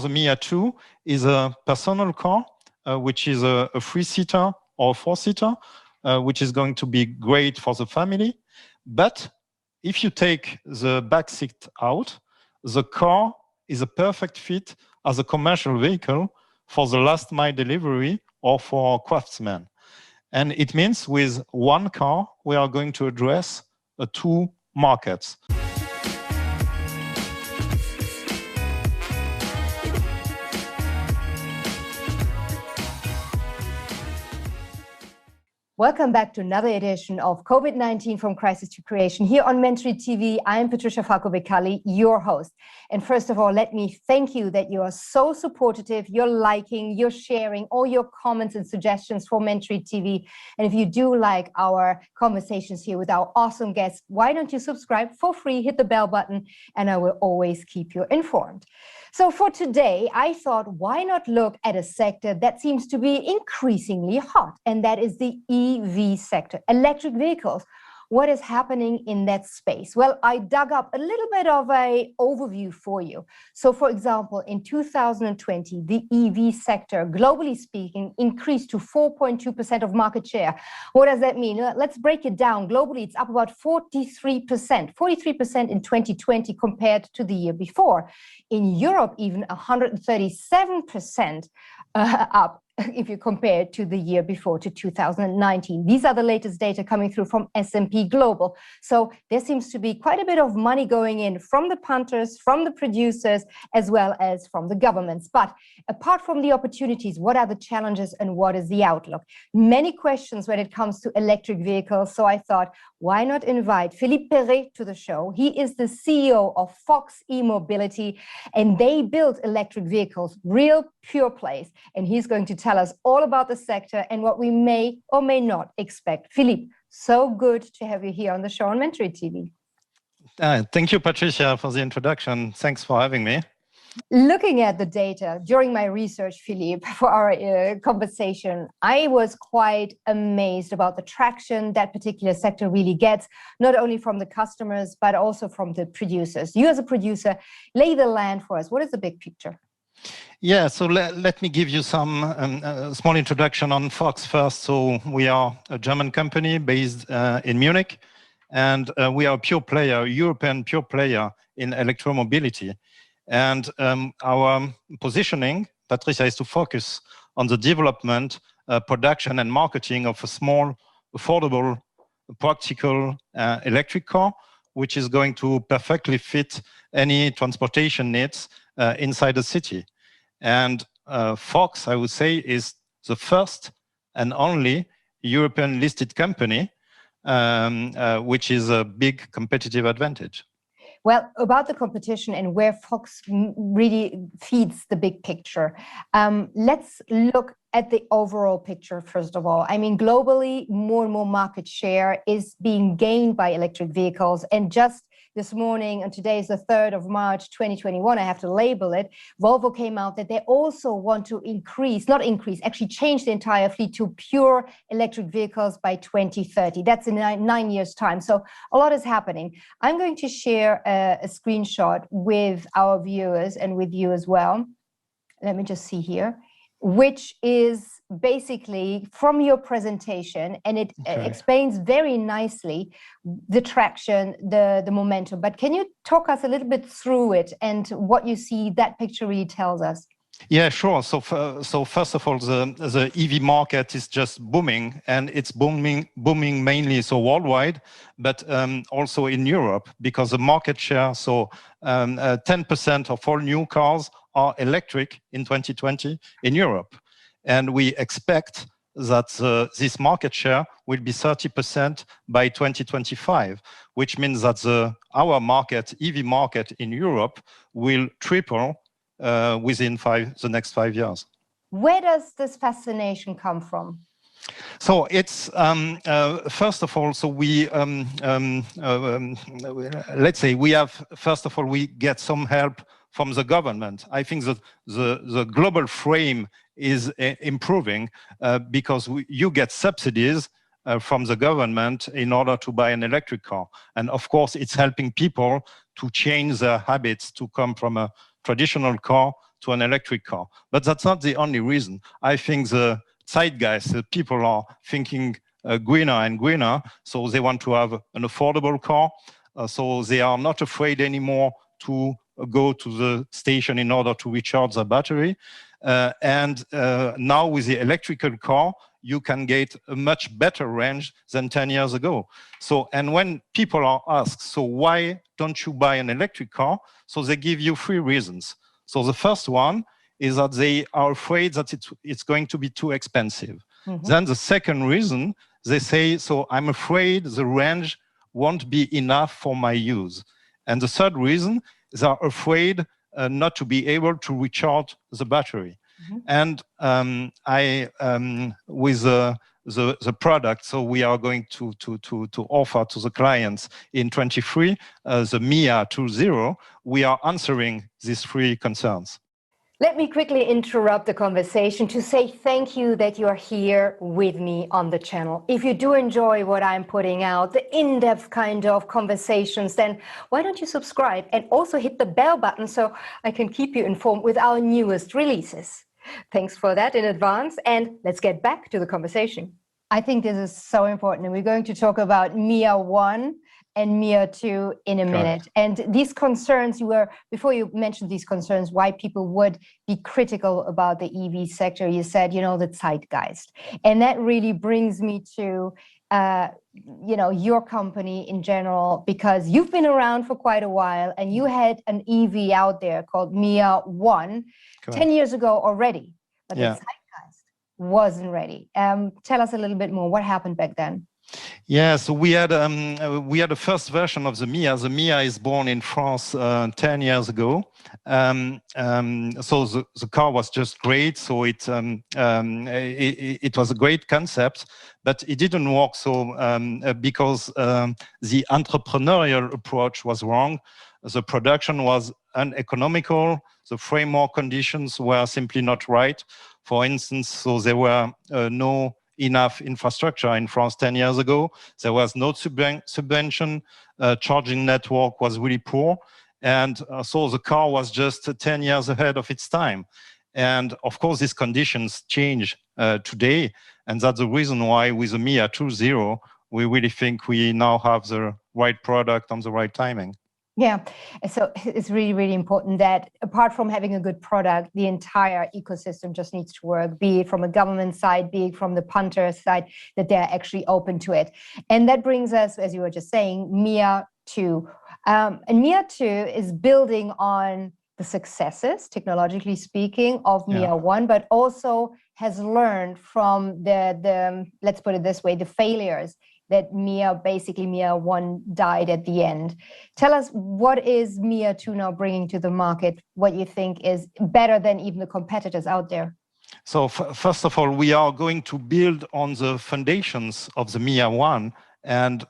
The Mia 2 is a personal car, which is a three-seater or four-seater, which is going to be great for the family. But if you take the back seat out, the car is a perfect fit as a commercial vehicle for the last mile delivery or for craftsmen. And it means with one car, we are going to address two markets. Welcome back to another edition of COVID-19 from Crisis to Creation. Here on Mentory TV, I'm Patricia Falco-Becali, your host. And first of all, let me thank you that you are so supportive. You're liking, you're sharing all your comments and suggestions for Mentory TV. And if you do like our conversations here with our awesome guests, why don't you subscribe for free, hit the bell button, and I will always keep you informed. So for today, I thought, why not look at a sector that seems to be increasingly hot, and that is the EV sector, electric vehicles. What is happening in that space? Well, I dug up a little bit of an overview for you. So for example, in 2020, the EV sector, globally speaking, increased to 4.2% of market share. What does that mean? Let's break it down. Globally, it's up about 43% in 2020 compared to the year before. In Europe, even 137% up if you compare it to the year before, to 2019. These are the latest data coming through from S&P Global. So there seems to be quite a bit of money going in from the punters, from the producers, as well as from the governments. But apart from the opportunities, what are the challenges and what is the outlook? Many questions when it comes to electric vehicles. So I thought, why not invite Philippe Perret to the show? He is the CEO of Fox E-Mobility, and they build electric vehicles, real pure plays. And he's going to tell us all about the sector and what we may or may not expect. Philippe, so good to have you here on the show on Mentory TV. Thank you, Patricia, for the introduction. Thanks for having me. Looking at the data during my research, Philippe, for our conversation, I was quite amazed about the traction that particular sector really gets, not only from the customers, but also from the producers. You as a producer, lay the land for us. What is the big picture? Yeah, so let me give you some small introduction on Fox first. So we are a German company based in Munich, and we are a pure player, European pure player in electromobility. And our positioning, Patricia, is to focus on the development, production and marketing of a small, affordable, practical electric car, which is going to perfectly fit any transportation needs inside the city. And Fox, I would say, is the first and only European listed company, which is a big competitive advantage. Well, about the competition and where Fox really feeds the big picture, let's look at the overall picture, first of all. I mean, globally, more and more market share is being gained by electric vehicles. And just this morning, and today is the 3rd of March, 2021, I have to label it, Volvo came out that they also want to actually change the entire fleet to pure electric vehicles by 2030. That's in 9 years' time. So a lot is happening. I'm going to share a screenshot with our viewers and with you as well. Let me just see here, which is basically from your presentation, and it explains very nicely the traction, the momentum. But can you talk us a little bit through it and what you see that picture really tells us? Yeah, sure. So first of all, the EV market is just booming, and it's booming mainly so worldwide, but also in Europe, because the market share, 10% of all new cars are electric in 2020 in Europe. And we expect that this market share will be 30% by 2025, which means that our market, EV market in Europe, will triple within the next 5 years. Where does this fascination come from? So it's first of all, so we let's say we have, first of all, we get some help from the government. I think that the global frame is improving because you get subsidies from the government in order to buy an electric car. And of course, it's helping people to change their habits to come from a traditional car to an electric car. But that's not the only reason. I think the zeitgeist, the people are thinking greener and greener, so they want to have an affordable car, so they are not afraid anymore to go to the station in order to recharge the battery. And now with the electrical car, you can get a much better range than 10 years ago. So, and when people are asked, so why don't you buy an electric car? So they give you 3 reasons. So the first one is that they are afraid that it's going to be too expensive. Mm-hmm. Then the second reason, they say, so I'm afraid the range won't be enough for my use. And the third reason, they are afraid not to be able to recharge the battery. Mm-hmm. And with the product, so we are going to offer to the clients in 23, the MIA 2.0, we are answering these 3 concerns. Let me quickly interrupt the conversation to say thank you that you're here with me on the channel. If you do enjoy what I'm putting out, the in-depth kind of conversations, then why don't you subscribe and also hit the bell button so I can keep you informed with our newest releases. Thanks for that in advance, and let's get back to the conversation. I think this is so important, and we're going to talk about MIA 1 and MIA 2 in a minute. And these concerns, before you mentioned these concerns, why people would be critical about the EV sector, you said, the zeitgeist. And that really brings me to, your company in general, because you've been around for quite a while and you had an EV out there called MIA 1 10 years ago already, but the zeitgeist wasn't ready. Tell us a little bit more. What happened back then? Yeah, so we had a first version of the MIA. The MIA is born in France 10 years ago. So the car was just great. So it was a great concept, but it didn't work. So because the entrepreneurial approach was wrong, the production was uneconomical. The framework conditions were simply not right. For instance, so there were no enough infrastructure in France 10 years ago. There was no subvention. Charging network was really poor. And so the car was just 10 years ahead of its time. And of course, these conditions change today. And that's the reason why with the MIA 2.0, we really think we now have the right product on the right timing. Yeah, so it's really, really important that apart from having a good product, the entire ecosystem just needs to work, be it from a government side, be it from the punter side, that they're actually open to it. And that brings us, as you were just saying, MIA 2. And MIA 2 is building on the successes, technologically speaking, of MIA 1, but also has learned from the, let's put it this way, the failures that MIA 1 died at the end. Tell us, what is MIA 2 now bringing to the market? What you think is better than even the competitors out there? So first of all, we are going to build on the foundations of the MIA 1, and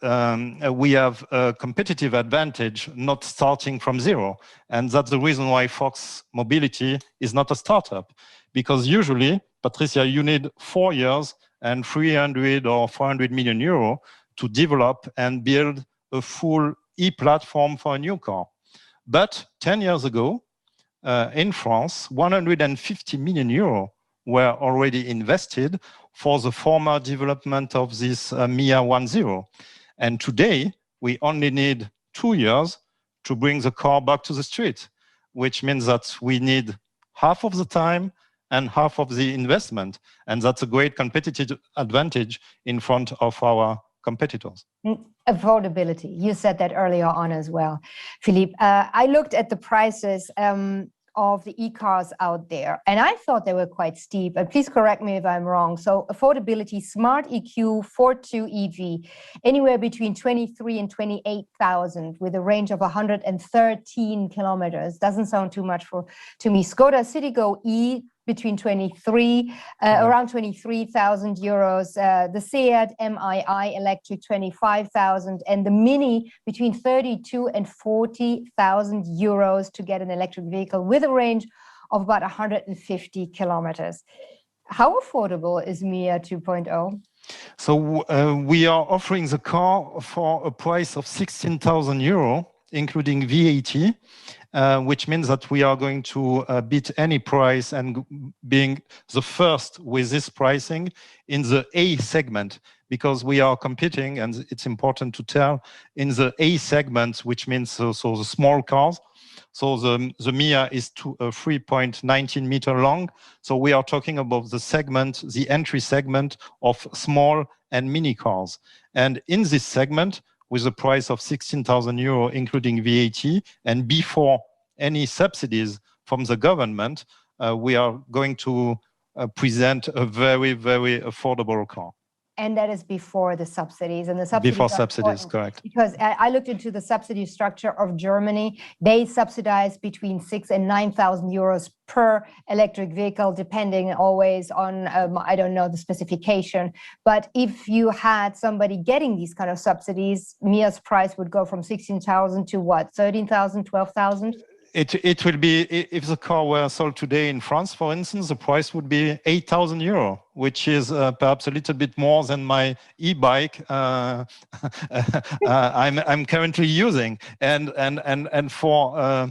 we have a competitive advantage not starting from zero. And that's the reason why Fox Mobility is not a startup, because usually, Patricia, you need 4 years and 300 or 400 million euro to develop and build a full e-platform for a new car. But 10 years ago, in France, 150 million euro were already invested for the former development of this MIA 1.0. And today, we only need 2 years to bring the car back to the street, which means that we need half of the time and half of the investment. And that's a great competitive advantage in front of our competitors. Affordability, you said that earlier on as well, Philippe. I looked at the prices of the e-cars out there, and I thought they were quite steep. And please correct me if I'm wrong. So affordability, smart EQ, Ford 2 EV, anywhere between 23 and 28,000 with a range of 113 kilometers. Doesn't sound too much to me. Skoda Citigo E, between around 23,000 euros. The Seat MII electric, 25,000, and the Mini between 32 and 40,000 euros to get an electric vehicle with a range of about 150 kilometers. How affordable is MIA 2.0? So we are offering the car for a price of 16,000 euro. including VAT, which means that we are going to beat any price and being the first with this pricing in the A segment, because we are competing, and it's important to tell, in the A segment, which means so the small cars. So the Mia is 3.19 meter long. So we are talking about the segment, the entry segment of small and mini cars. And in this segment, with a price of 16,000 euro, including VAT, and before any subsidies from the government, we are going to present a very, very affordable car. And that is before the subsidies. And the subsidies before subsidies, correct. Because I looked into the subsidy structure of Germany. They subsidize between 6,000 and 9,000 euros per electric vehicle, depending always on, I don't know the specification. But if you had somebody getting these kind of subsidies, Mia's price would go from 16,000 to what, 13,000, 12,000? It will be, if the car were sold today in France, for instance, the price would be 8,000 euro, which is perhaps a little bit more than my e-bike I'm currently using. And for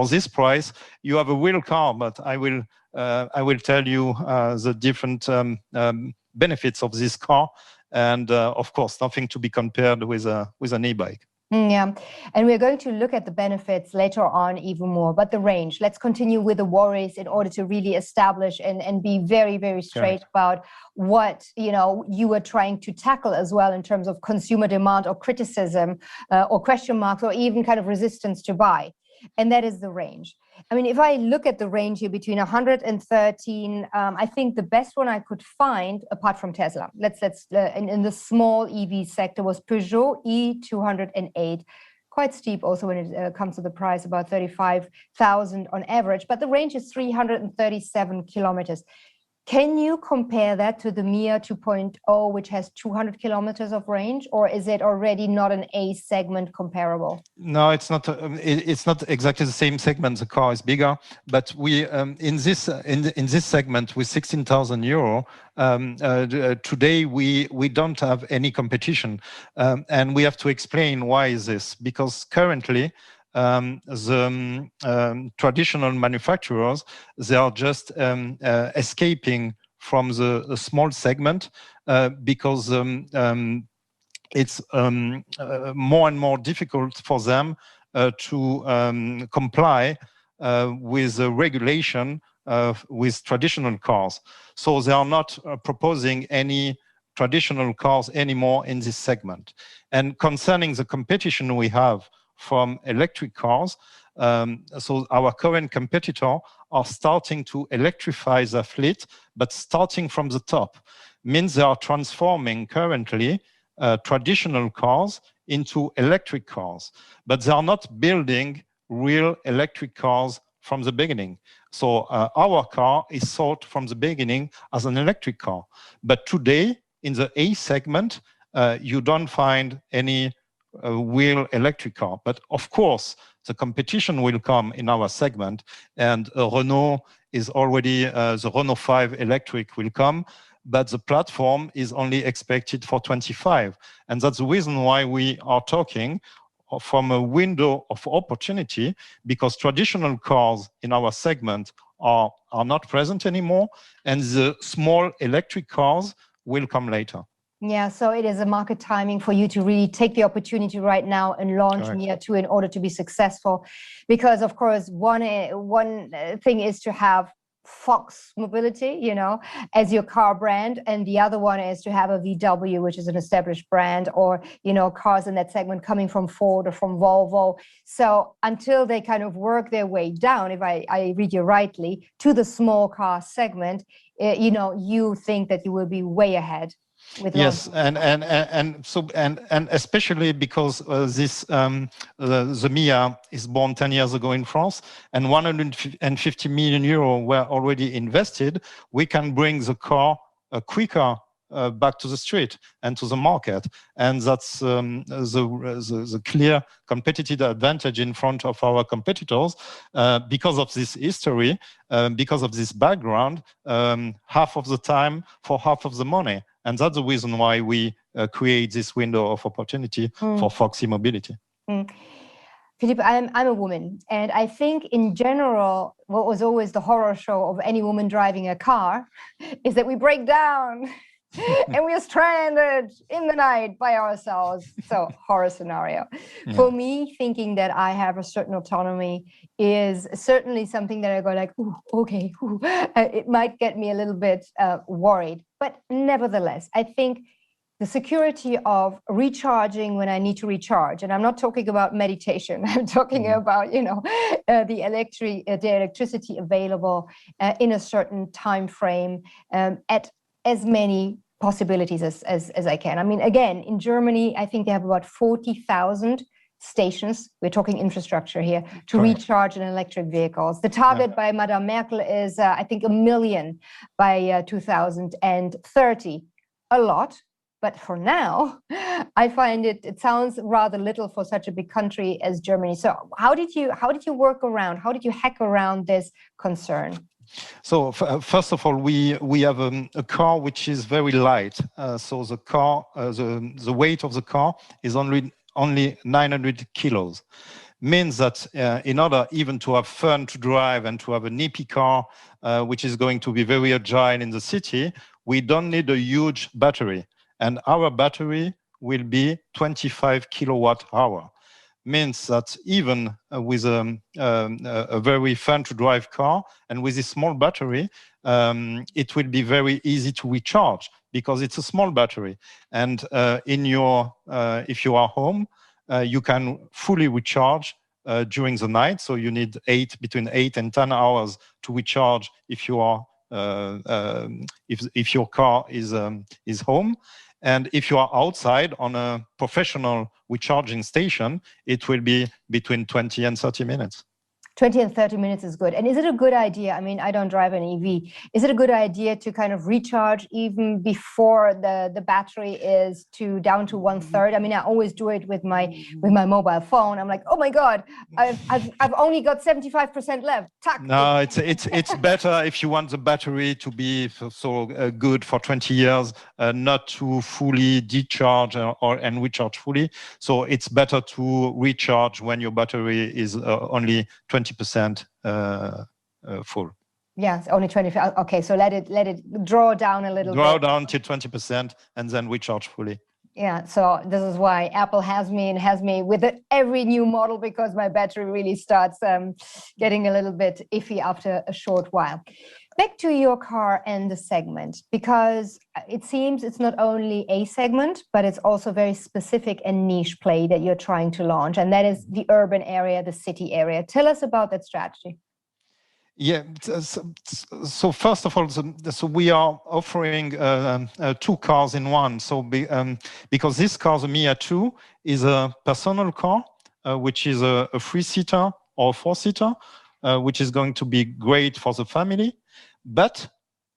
this price, you have a real car. But I will tell you the different benefits of this car, and of course, nothing to be compared with an e-bike. Yeah, and we're going to look at the benefits later on even more, but the range, let's continue with the worries in order to really establish and be very, very straight about what, you were trying to tackle as well in terms of consumer demand or criticism or question marks or even kind of resistance to buy. And that is the range. I mean, if I look at the range here between 113, I think the best one I could find, apart from Tesla, in the small EV sector, was Peugeot E208. Quite steep also when it comes to the price, about 35,000 on average, but the range is 337 kilometers. Can you compare that to the Mia 2.0, which has 200 kilometers of range, or is it already not an A segment comparable? No, it's not. It's not exactly the same segment. The car is bigger, but we in this segment with 16,000 euro today we don't have any competition, and we have to explain why is this, because currently. The traditional manufacturers, they are just escaping from the small segment because it's more and more difficult for them to comply with the regulation with traditional cars. So they are not proposing any traditional cars anymore in this segment. And concerning the competition we have from electric cars, so our current competitor are starting to electrify their fleet, but starting from the top. Means they are transforming currently traditional cars into electric cars, but they are not building real electric cars from the beginning. So our car is sold from the beginning as an electric car. But today, in the A segment, you don't find any real electric car. But of course, the competition will come in our segment, and Renault is already, the Renault 5 electric will come, but the platform is only expected for 25. And that's the reason why we are talking from a window of opportunity, because traditional cars in our segment are not present anymore, and the small electric cars will come later. Yeah, so it is a market timing for you to really take the opportunity right now and launch Mia 2 in order to be successful. Because, of course, one thing is to have Fox Mobility, as your car brand, and the other one is to have a VW, which is an established brand, or, cars in that segment coming from Ford or from Volvo. So until they kind of work their way down, if I read you rightly, to the small car segment, you think that you will be way ahead. Yes, and especially because the Mia is born 10 years ago in France, and 150 million euro were already invested, we can bring the car quicker back to the street and to the market, and that's the clear competitive advantage in front of our competitors because of this history, because of this background, half of the time for half of the money. And that's the reason why we create this window of opportunity for Fox E-Mobility. Philippe, I'm a woman, and I think in general, what was always the horror show of any woman driving a car is that we break down and we are stranded in the night by ourselves. So horror scenario. Yeah. For me, thinking that I have a certain autonomy is certainly something that I go like, ooh, okay, ooh. It might get me a little bit worried. But nevertheless, I think the security of recharging when I need to recharge, and I'm not talking about meditation, I'm talking about, the electricity available in a certain time frame at as many possibilities as I can. I mean, again, in Germany, I think they have about 40,000 stations. We're talking infrastructure here to Correct. Recharge an electric vehicles. The target by Madame Merkel is, I think, 1 million by 2030. A lot. But for now, I find it sounds rather little for such a big country as Germany. So how did you work around? How did you hack around this concern? So first of all, we have a car which is very light. So the car, the weight of the car is only 900 kilos. Means that in order even to have fun to drive and to have a nippy car, which is going to be very agile in the city, we don't need a huge battery. And our battery will be 25 kilowatt hour. Means that even with a very fun to drive car and with a small battery, it will be very easy to recharge because it's a small battery. And if you are home, you can fully recharge during the night. So you need between 8 and 10 hours to recharge if you are if your car is home. And if you are outside on a professional recharging station, it will be between 20 and 30 minutes. 20 and 30 minutes is good. And is it a good idea? I mean, I don't drive an EV. Is it a good idea to kind of recharge even before the battery is down to 1/3? I mean, I always do it with my mobile phone. I'm like, oh my God, I've only got 75% left. Tuck. No, it's better if you want the battery to be so good for 20 years, not to fully decharge and recharge fully. So it's better to recharge when your battery is only 20% full. Yes, only 25. Okay, so let it draw down a little bit. Draw down to 20% and then recharge fully. Yeah, so this is why Apple has me with every new model, because my battery really starts getting a little bit iffy after a short while. Back to your car and the segment, because it seems it's not only a segment, but it's also very specific and niche play that you're trying to launch, and that is the urban area, the city area. Tell us about that strategy. Yeah, so first of all, so we are offering 2 cars in one. So because this car, the Mia 2, is a personal car, which is a 3-seater or 4-seater, which is going to be great for the family. But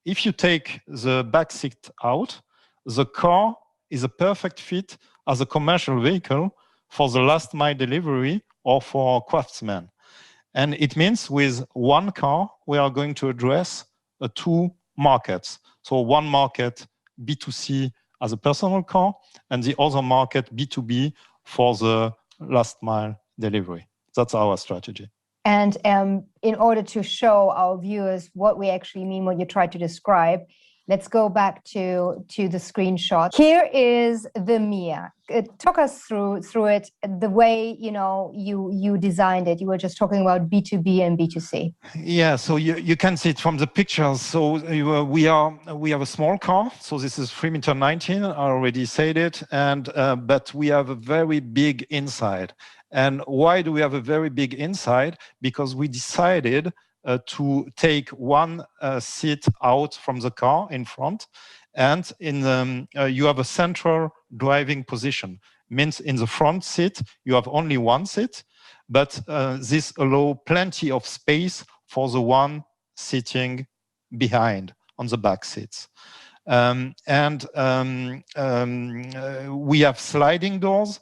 if you take the back seat out, the car is a perfect fit as a commercial vehicle for the last mile delivery or for craftsmen. And it means with one car, we are going to address 2 markets. So one market, B2C as a personal car, and the other market, B2B, for the last mile delivery. That's our strategy. And in order to show our viewers what we actually mean, what you tried to describe, let's go back to the screenshot. Here is the Mia. Talk us through it, the way you designed it. You were just talking about B2B and B2C. Yeah, so you can see it from the pictures. So we have a small car. So this is 3.19 meters. I already said it, and but we have a very big inside. And why do we have a very big inside? Because we decided to take one seat out from the car in front, and you have a central driving position. Means in the front seat you have only one seat, but this allows plenty of space for the one sitting behind on the back seats. We have sliding doors.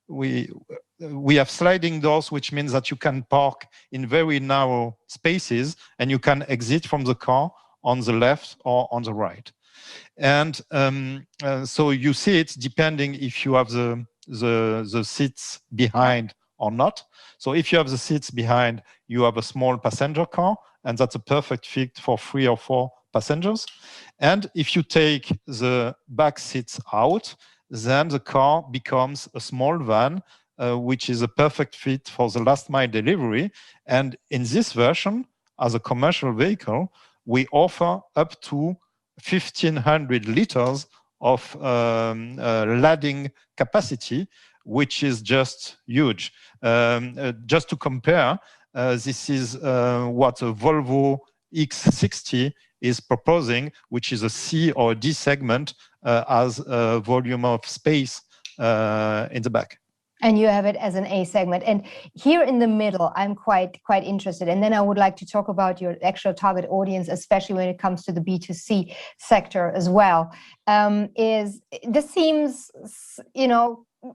We have sliding doors, which means that you can park in very narrow spaces and you can exit from the car on the left or on the right. And so you see it depending if you have the the seats behind or not. So if you have the seats behind, you have a small passenger car, and that's a perfect fit for 3 or 4 passengers. And if you take the back seats out, then the car becomes a small van, which is a perfect fit for the last mile delivery. And in this version, as a commercial vehicle, we offer up to 1,500 liters of ladding capacity, which is just huge. Just to compare, this is what a Volvo X60 is proposing, which is a C or D segment as a volume of space in the back. And you have it as an A segment. And here in the middle, I'm quite interested. And then I would like to talk about your actual target audience, especially when it comes to the B2C sector as well. This seems,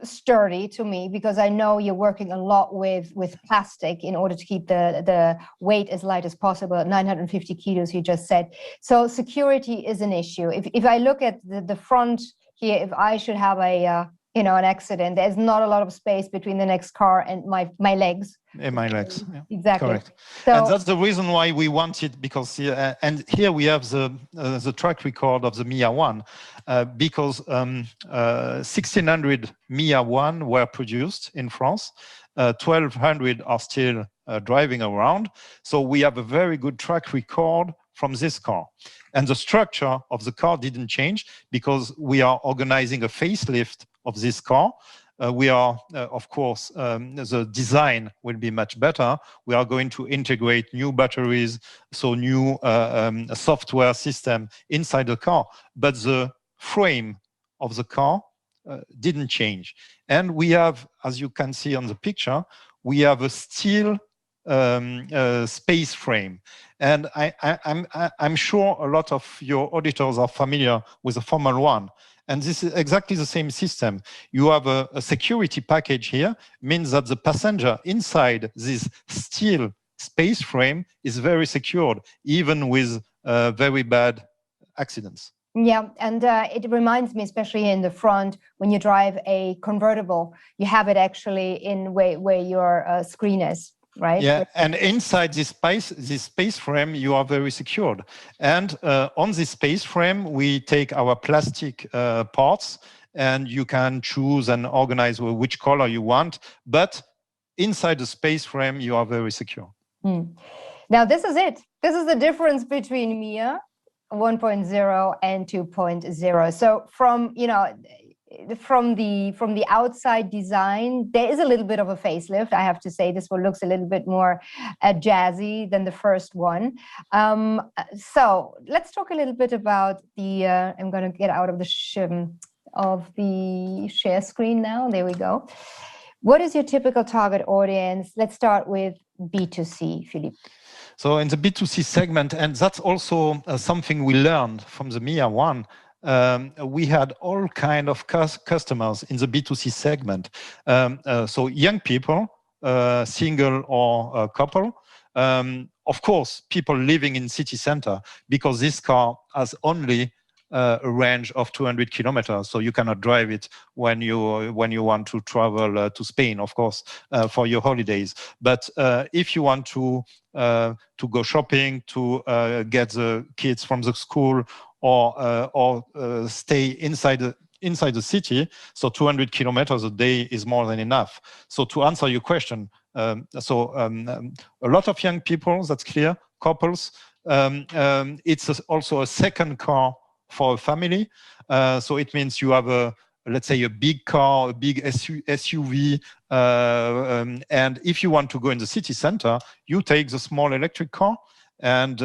sturdy to me, because I know you're working a lot with plastic in order to keep the weight as light as possible, 950 kilos, you just said. So security is an issue. If I look at the front here, if I should have an accident, there's not a lot of space between the next car and my legs. And my legs, yeah. Exactly. Correct. So, and that's the reason why we want it, because and here we have the track record of the Mia 1, because 1,600 Mia 1 were produced in France, 1,200 are still driving around. So we have a very good track record from this car. And the structure of the car didn't change, because we are organizing a facelift of this car. We are, of course, the design will be much better. We are going to integrate new batteries, so new software system inside the car. But the frame of the car didn't change. And we have, as you can see on the picture, we have a steel space frame. And I'm sure a lot of your auditors are familiar with the Formula 1. And this is exactly the same system. You have a security package here, means that the passenger inside this steel space frame is very secured, even with very bad accidents. Yeah, and it reminds me, especially in the front, when you drive a convertible, you have it actually in where your screen is. Right. Yeah, and inside this space frame, you are very secured. And on this space frame, we take our plastic parts, and you can choose and organize which color you want. But inside the space frame, you are very secure. Now, this is it. This is the difference between Mia 1.0 and 2.0. So from the outside design, there is a little bit of a facelift. I have to say, this one looks a little bit more jazzy than the first one. So let's talk a little bit about the. I'm going to get out of the share screen now. There we go. What is your typical target audience? Let's start with B2C, Philippe. So in the B2C segment, and that's also something we learned from the Mia 1. We had all kind of customers in the B2C segment. So young people, single or couple. Of course, people living in city center, because this car has only a range of 200 kilometers. So you cannot drive it when you want to travel to Spain, of course, for your holidays. But if you want to go shopping, to get the kids from the school, or stay inside the city, so 200 kilometers a day is more than enough. So to answer your question, a lot of young people, that's clear, couples. It's also a second car for a family. So it means you have let's say a big car, a big SUV, and if you want to go in the city center, you take the small electric car, and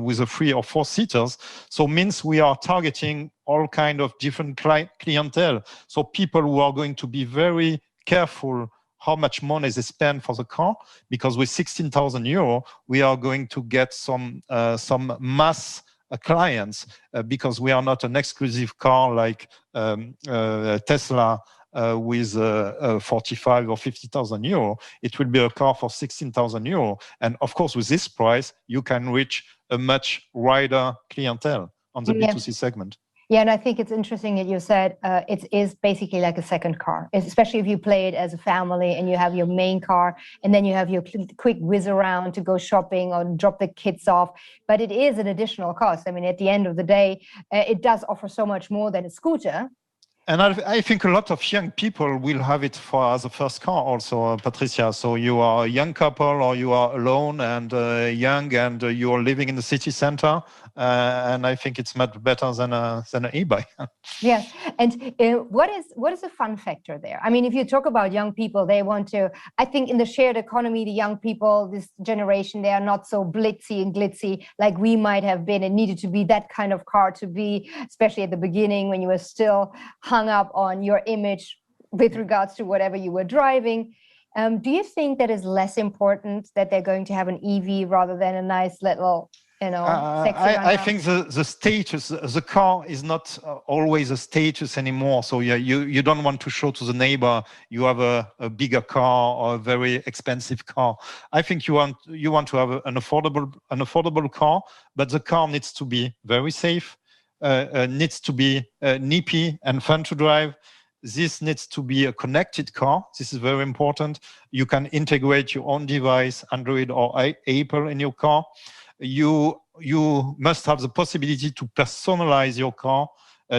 with a 3 or 4 seaters. So means we are targeting all kind of different clientele. So people who are going to be very careful how much money they spend for the car, because with 16,000 euro, we are going to get some mass clients, because we are not an exclusive car like Tesla, with 45 or 50,000 euro. It will be a car for 16,000 euro. And of course, with this price, you can reach a much wider clientele on the B2C segment. Yeah, and I think it's interesting that you said it is basically like a second car, especially if you play it as a family and you have your main car and then you have your quick whiz around to go shopping or drop the kids off. But it is an additional cost. I mean, at the end of the day, it does offer so much more than a scooter. And I think a lot of young people will have it as a first car also, Patricia. So you are a young couple or you are alone and young and you are living in the city center. And I think it's much better than an e-bike. Yes. And what is the fun factor there? I mean, if you talk about young people, they want to, I think in the shared economy, the young people, this generation, they are not so blitzy and glitzy like we might have been. It needed to be that kind of car to be, especially at the beginning when you were still hung up on your image with regards to whatever you were driving. Do you think that is less important that they're going to have an EV rather than a nice little, I think the status, the car is not always a status anymore. So yeah, you don't want to show to the neighbor you have a bigger car or a very expensive car. I think you want to have an affordable car, but the car needs to be very safe, needs to be nippy and fun to drive. This needs to be a connected car. This is very important. You can integrate your own device, Android or Apple in your car. You must have the possibility to personalize your car,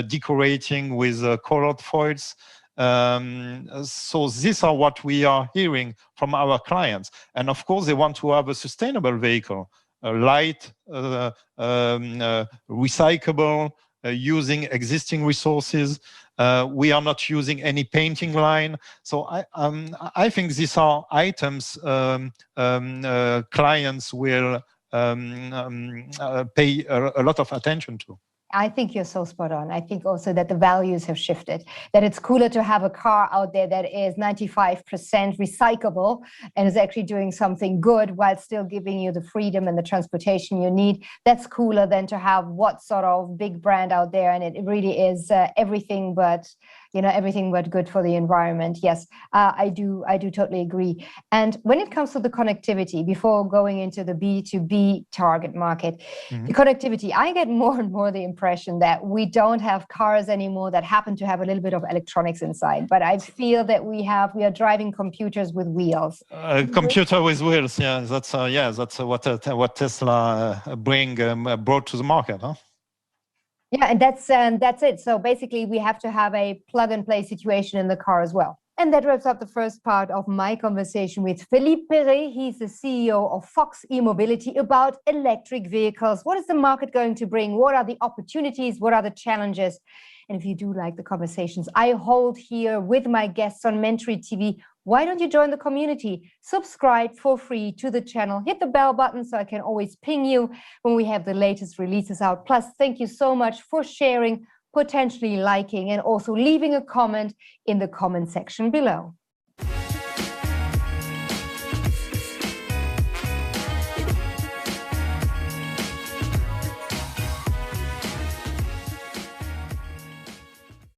decorating with colored foils. So these are what we are hearing from our clients. And of course, they want to have a sustainable vehicle, light, recyclable, using existing resources. We are not using any painting line. So I think these are items clients will pay a lot of attention to. I think you're so spot on. I think also that the values have shifted, that it's cooler to have a car out there that is 95% recyclable and is actually doing something good while still giving you the freedom and the transportation you need. That's cooler than to have what sort of big brand out there. And it really is everything but, everything but good for the environment. Yes, I do totally agree. And when it comes to the connectivity, before going into the B2B target market, the connectivity, I get more and more the impression that we don't have cars anymore that happen to have a little bit of electronics inside, but I feel that we are driving computers with wheels. Computer with wheels, yeah. That's what Tesla brought to the market, huh? Yeah, and that's it. So basically, we have to have a plug-and-play situation in the car as well. And that wraps up the first part of my conversation with Philippe Perret. He's the CEO of Fox E-Mobility about electric vehicles. What is the market going to bring? What are the opportunities? What are the challenges? And if you do like the conversations I hold here with my guests on Mentory TV, why don't you join the community? Subscribe for free to the channel. Hit the bell button so I can always ping you when we have the latest releases out. Plus, thank you so much for sharing, potentially liking, and also leaving a comment in the comment section below.